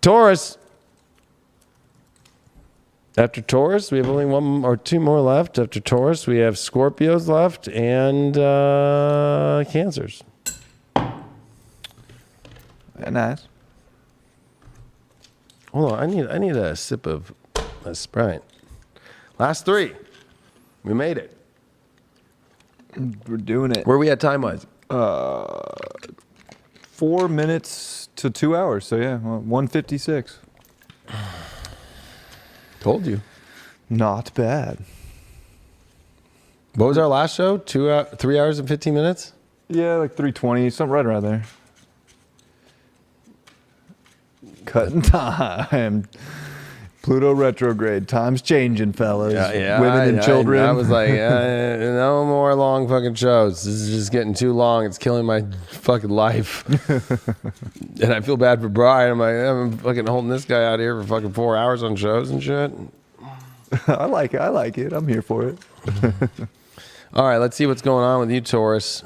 Taurus. After Taurus, we have only one or two more left. After Taurus, we have Scorpios left and Cancers. Nice. Hold on, I need a sip of a Sprite. Last three. We made it. We're doing it. Where are we at time-wise? 4 minutes to 2 hours. So yeah, 1:56. Told you. Not bad. What was our last show? 3 hours and 15 minutes? Yeah, like 3:20, something right around there. Cutting time. Pluto retrograde. Time's changing, fellas. Yeah, Women and children. I was like, no more long fucking shows. This is just getting too long. It's killing my fucking life. And I feel bad for Brian. I'm like, I'm fucking holding this guy out here for fucking 4 hours on shows and shit. I like it. I like it. I'm here for it. All right, let's see what's going on with you, Taurus.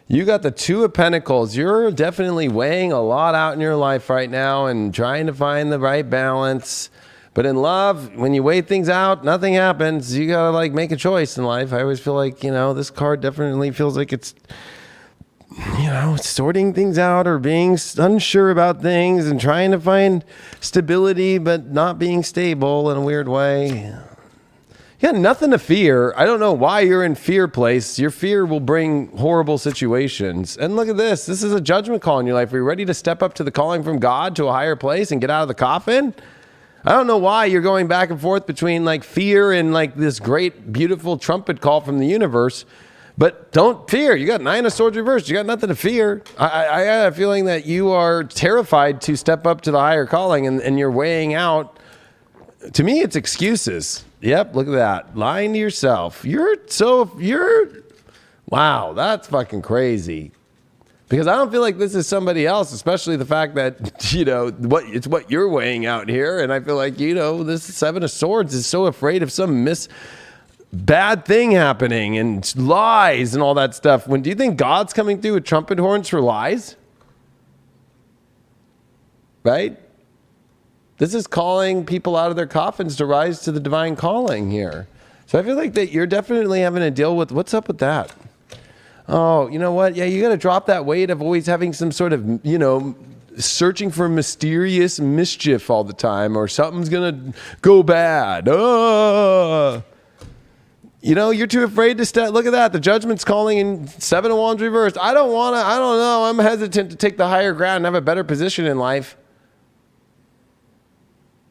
You got the Two of Pentacles. You're definitely weighing a lot out in your life right now and trying to find the right balance. But in love, when you weigh things out, nothing happens. You got to like make a choice in life. I always feel like, this card definitely feels like it's, sorting things out or being unsure about things and trying to find stability, but not being stable in a weird way. You got nothing to fear. I don't know why you're in fear place. Your fear will bring horrible situations. And look at this. This is a judgment call in your life. Are you ready to step up to the calling from God to a higher place and get out of the coffin? I don't know why you're going back and forth between like fear and like this great, beautiful trumpet call from the universe. But don't fear. You got Nine of Swords reversed. You got nothing to fear. I got a feeling that you are terrified to step up to the higher calling and you're weighing out. To me, it's excuses. Yep, look at that. Lying to yourself. Wow, that's fucking crazy. Because I don't feel like this is somebody else, especially the fact that, it's what you're weighing out here. And I feel like, this Seven of Swords is so afraid of some bad thing happening and lies and all that stuff. Do you think God's coming through with trumpet horns for lies? Right? This is calling people out of their coffins to rise to the divine calling here. So I feel like that you're definitely having to deal with, what's up with that? Oh, you know what? Yeah, you got to drop that weight of always having some sort of, searching for mysterious mischief all the time or something's going to go bad. You're too afraid to step. Look at that. The judgment's calling in Seven of Wands reversed. I don't know. I'm hesitant to take the higher ground and have a better position in life,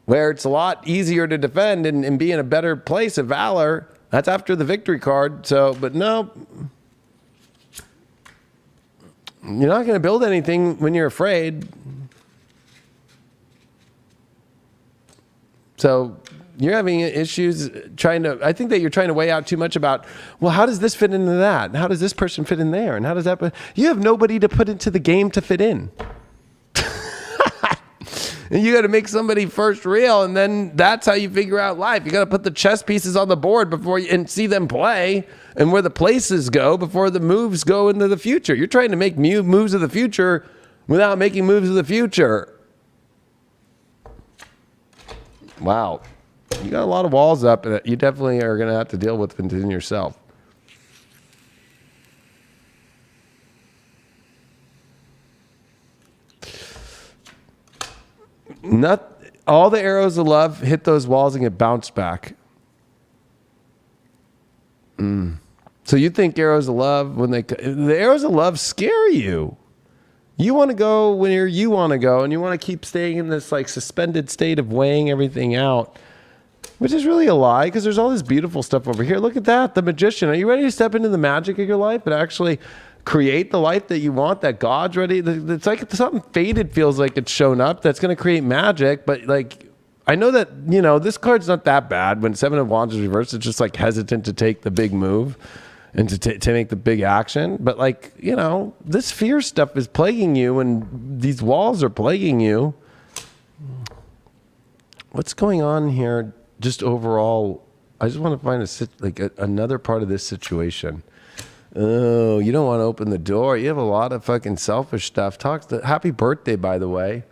where it's a lot easier to defend and be in a better place of valor. That's after the victory card. So, but no, you're not going to build anything when you're afraid. So you're having issues I think that you're trying to weigh out too much about, well, how does this fit into that? And how does this person fit in there? And how does that, you have nobody to put into the game to fit in. And you got to make somebody first real, and then that's how you figure out life. You got to put the chess pieces on the board and see them play, and where the places go before the moves go into the future. You're trying to make moves of the future without making moves of the future. Wow, you got a lot of walls up that you definitely are going to have to deal with within yourself. Not all the arrows of love hit those walls and get bounced back. So you think arrows of love, the arrows of love scare you. You want to go where you want to go, and you want to keep staying in this like suspended state of weighing everything out, which is really a lie because there's all this beautiful stuff over here. Look at that, the Magician. Are you ready to step into the magic of your life and actually create the life that you want, that God's ready? It's like something fated feels like it's shown up that's going to create magic. But like, I know that, this card's not that bad. When Seven of Wands is reversed, it's just like hesitant to take the big move and to make the big action. But like, this fear stuff is plaguing you and these walls are plaguing you. What's going on here just overall? I just want to find another part of this situation. Oh, you don't want to open the door. You have a lot of fucking selfish stuff. Happy birthday, by the way.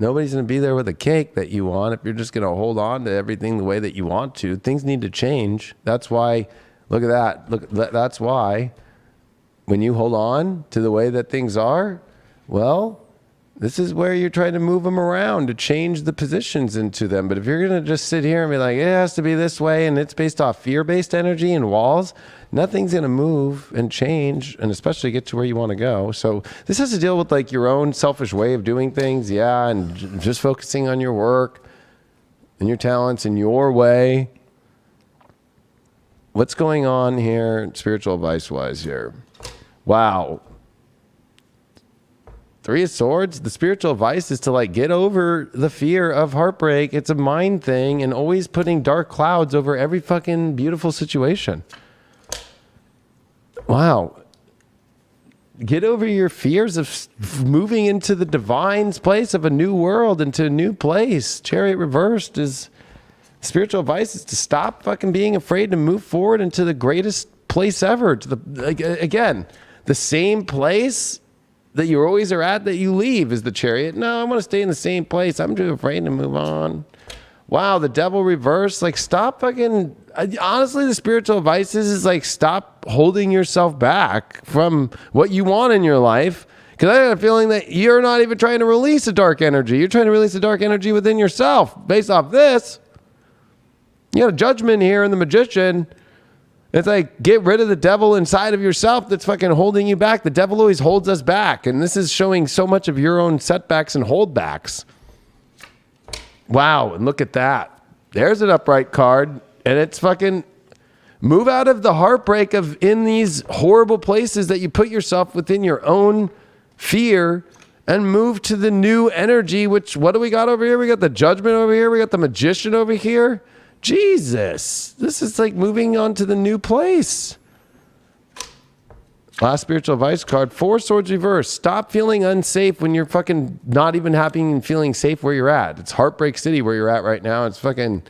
Nobody's going to be there with a cake that you want if you're just going to hold on to everything the way that you want to. Things need to change. That's why, look at that. That's why when you hold on to the way that things are, well, this is where you're trying to move them around to change the positions into them. But if you're going to just sit here and be like, it has to be this way, and it's based off fear-based energy and walls, nothing's going to move and change, and especially get to where you want to go. So this has to deal with like your own selfish way of doing things. Yeah. And just focusing on your work and your talents in your way. What's going on here spiritual advice wise here? Wow. Three of Swords, the spiritual advice is to like get over the fear of heartbreak. It's a mind thing, and always putting dark clouds over every fucking beautiful situation. Wow. Get over your fears of moving into the divine's place of a new world, into a new place. Chariot reversed is spiritual advice is to stop fucking being afraid to move forward into the greatest place ever. To the again, the same place that you always are at that you leave is the Chariot. No, I want to stay in the same place. I'm too afraid to move on. Wow, the Devil reversed. Like, stop fucking... Honestly, the spiritual advice is like, stop holding yourself back from what you want in your life. Because I have a feeling that you're not even trying to release a dark energy. You're trying to release a dark energy within yourself. Based off this, you got a Judgment here in the Magician. It's like, get rid of the devil inside of yourself that's fucking holding you back. The devil always holds us back. And this is showing so much of your own setbacks and holdbacks. Wow. And look at that. There's an upright card. And it's fucking move out of the heartbreak of in these horrible places that you put yourself within your own fear and move to the new energy, which what do we got over here? We got the Judgment over here. We got the Magician over here. Jesus, this is like moving on to the new place. Last spiritual advice card, Four of Swords reversed. Stop feeling unsafe when you're fucking not even happy and feeling safe where you're at. It's Heartbreak City where you're at right now. It's fucking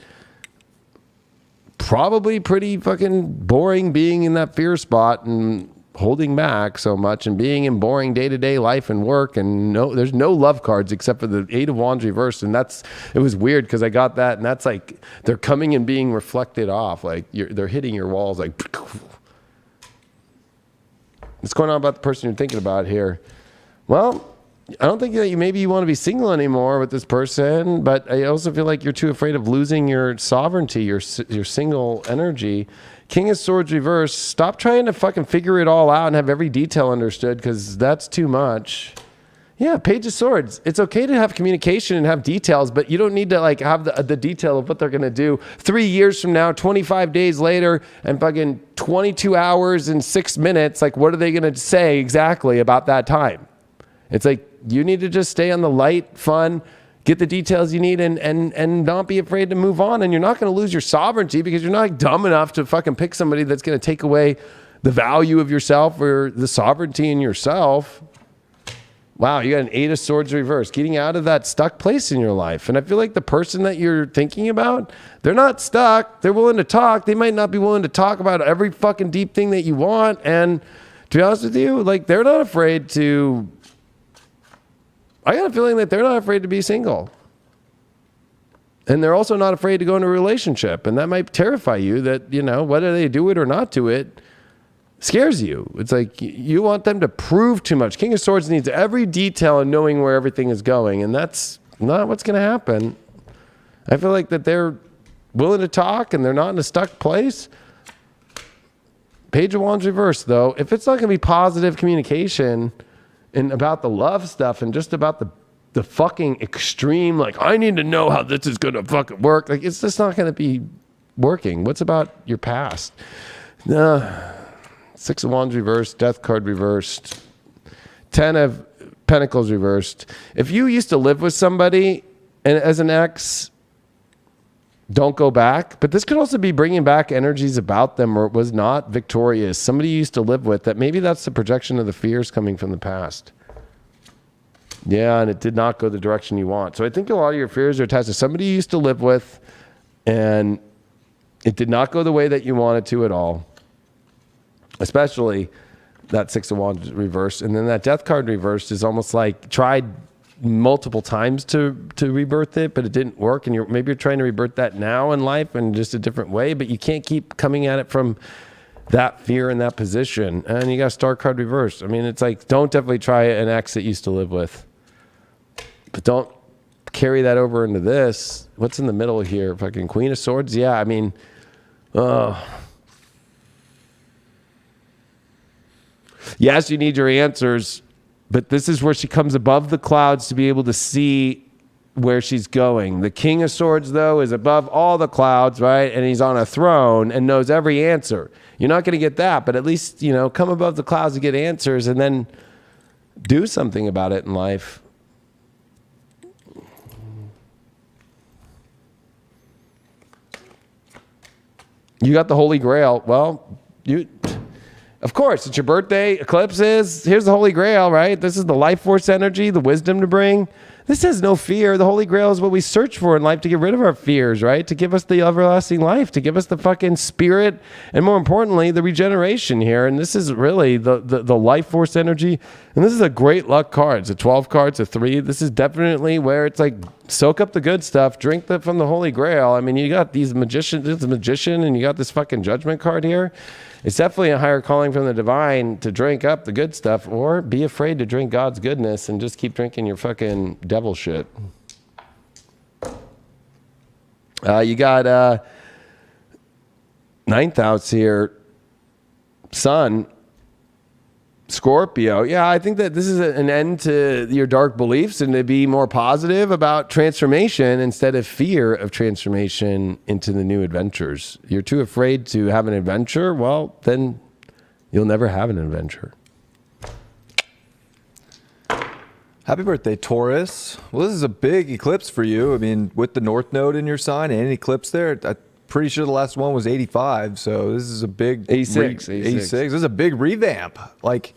probably pretty fucking boring being in that fear spot and holding back so much and being in boring day-to-day life and work, and there's no love cards except for the Eight of Wands reversed. And it was weird because I got that, and that's like they're coming and being reflected off, like they're hitting your walls like what's going on about the person you're thinking about here? Well, I don't think that maybe you want to be single anymore with this person, but I also feel like you're too afraid of losing your sovereignty, your single energy. King of Swords reversed. Stop trying to fucking figure it all out and have every detail understood, because that's too much. Yeah, Page of Swords. It's okay to have communication and have details, but you don't need to like have the detail of what they're going to do 3 years from now, 25 days later, and fucking 22 hours and 6 minutes. Like, what are they going to say exactly about that time? It's like, you need to just stay on the light, fun, get the details you need, and not be afraid to move on. And you're not going to lose your sovereignty because you're not dumb enough to fucking pick somebody that's going to take away the value of yourself or the sovereignty in yourself. Wow, you got an Eight of Swords reversed, getting out of that stuck place in your life. And I feel like the person that you're thinking about, they're not stuck. They're willing to talk. They might not be willing to talk about every fucking deep thing that you want. And to be honest with you, like, they're not afraid to... I got a feeling that they're not afraid to be single. And they're also not afraid to go into a relationship. And that might terrify you that, whether they do it or not do it, scares you. It's like you want them to prove too much. King of Swords needs every detail and knowing where everything is going. And that's not what's going to happen. I feel like that they're willing to talk and they're not in a stuck place. Page of Wands reversed, though. If it's not going to be positive communication and about the love stuff and just about the fucking extreme, like, I need to know how this is going to fucking work. Like, it's just not going to be working. What's about your past? Six of Wands reversed, Death card reversed, 10 of Pentacles reversed. If you used to live with somebody and as an ex, don't go back. But this could also be bringing back energies about them, or it was not victorious. Somebody you used to live with, that maybe that's the projection of the fears coming from the past. Yeah, and it did not go the direction you want. So I think a lot of your fears are attached to somebody you used to live with, and it did not go the way that you wanted to at all. Especially that Six of Wands reversed. And then that Death card reversed is almost like tried multiple times to rebirth it, but it didn't work. And maybe you're trying to rebirth that now in life in just a different way, but you can't keep coming at it from that fear in that position. And you got star card reversed. I mean, it's like, don't definitely try an ex that you used to live with, but don't carry that over into this. What's in the middle here? Fucking Queen of Swords. Yeah. I mean, yes, you need your answers, but this is where she comes above the clouds to be able to see where she's going. The King of Swords, though, is above all the clouds, right? And he's on a throne and knows every answer. You're not going to get that, but at least, come above the clouds to get answers and then do something about it in life. You got the Holy Grail. Well, of course, it's your birthday. Eclipse here's the Holy Grail, right? This is the life force energy, the wisdom to bring. This has no fear. The Holy Grail is what we search for in life to get rid of our fears, right? To give us the everlasting life, to give us the fucking spirit, and more importantly, the regeneration here. And this is really the life force energy. And this is a great luck card. It's a 12 card, it's a 3. This is definitely where it's like, soak up the good stuff, drink from the Holy Grail. I mean, you got this magician, and you got this fucking judgment card here. It's definitely a higher calling from the divine to drink up the good stuff, or be afraid to drink God's goodness and just keep drinking your fucking devil shit. You got ninth house here, Sun, Scorpio. Yeah, I think that this is an end to your dark beliefs and to be more positive about transformation instead of fear of transformation into the new adventures. You're too afraid to have an adventure? Well, then you'll never have an adventure. Happy birthday, Taurus. Well, this is a big eclipse for you. I mean, with the North Node in your sign and an eclipse there, I'm pretty sure the last one was 85. So this is a big 86. 86. This is a big revamp. Like,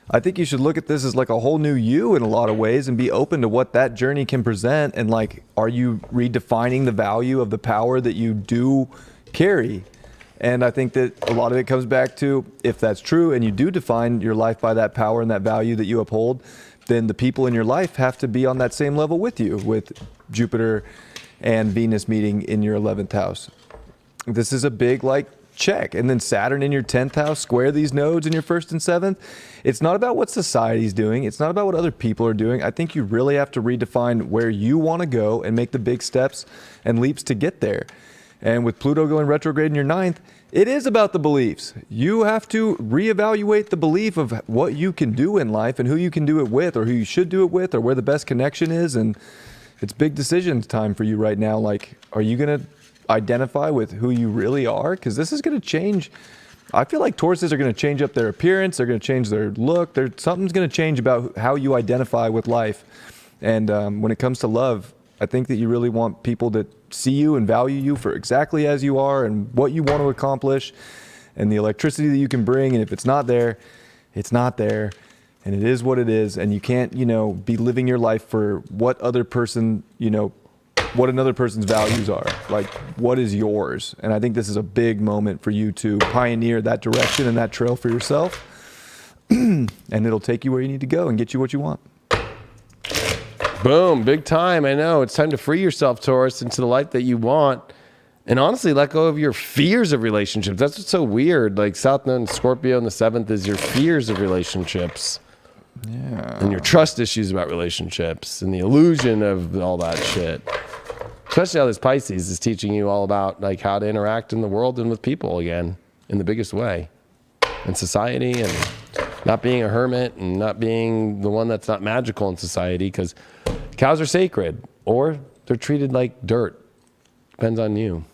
I think you should look at this as like a whole new you in a lot of ways and be open to what that journey can present. And like, are you redefining the value of the power that you do carry? And I think that a lot of it comes back to, if that's true and you do define your life by that power and that value that you uphold, then the people in your life have to be on that same level with you, with Jupiter and Venus meeting in your 11th house. This is a big like check. And then Saturn in your 10th house, square these nodes in your 1st and 7th. It's not about what society's doing. It's not about what other people are doing. I think you really have to redefine where you want to go and make the big steps and leaps to get there. And with Pluto going retrograde in your 9th, it is about the beliefs. You have to reevaluate the belief of what you can do in life and who you can do it with, or who you should do it with, or where the best connection is. And it's big decisions time for you right now. Like, are you going to identify with who you really are? Because this is going to change. I feel like Tauruses are going to change up their appearance. They're going to change their look. Something's going to change about how you identify with life. And when it comes to love, I think that you really want people that see you and value you for exactly as you are and what you want to accomplish and the electricity that you can bring. And if it's not there, it's not there. And it is what it is. And you can't, be living your life for what other person, what another person's values are. Like, what is yours? And I think this is a big moment for you to pioneer that direction and that trail for yourself. And it'll take you where you need to go and get you what you want. Boom, big time. I know. It's time to free yourself, Taurus, into the life that you want. And honestly, let go of your fears of relationships. That's what's so weird. Like South Node and Scorpio in the 7th is your fears of relationships. Yeah. And your trust issues about relationships and the illusion of all that shit. Especially how this Pisces is teaching you all about like how to interact in the world and with people again in the biggest way. In society, and not being a hermit and not being the one that's not magical in society, because cows are sacred or they're treated like dirt. Depends on you.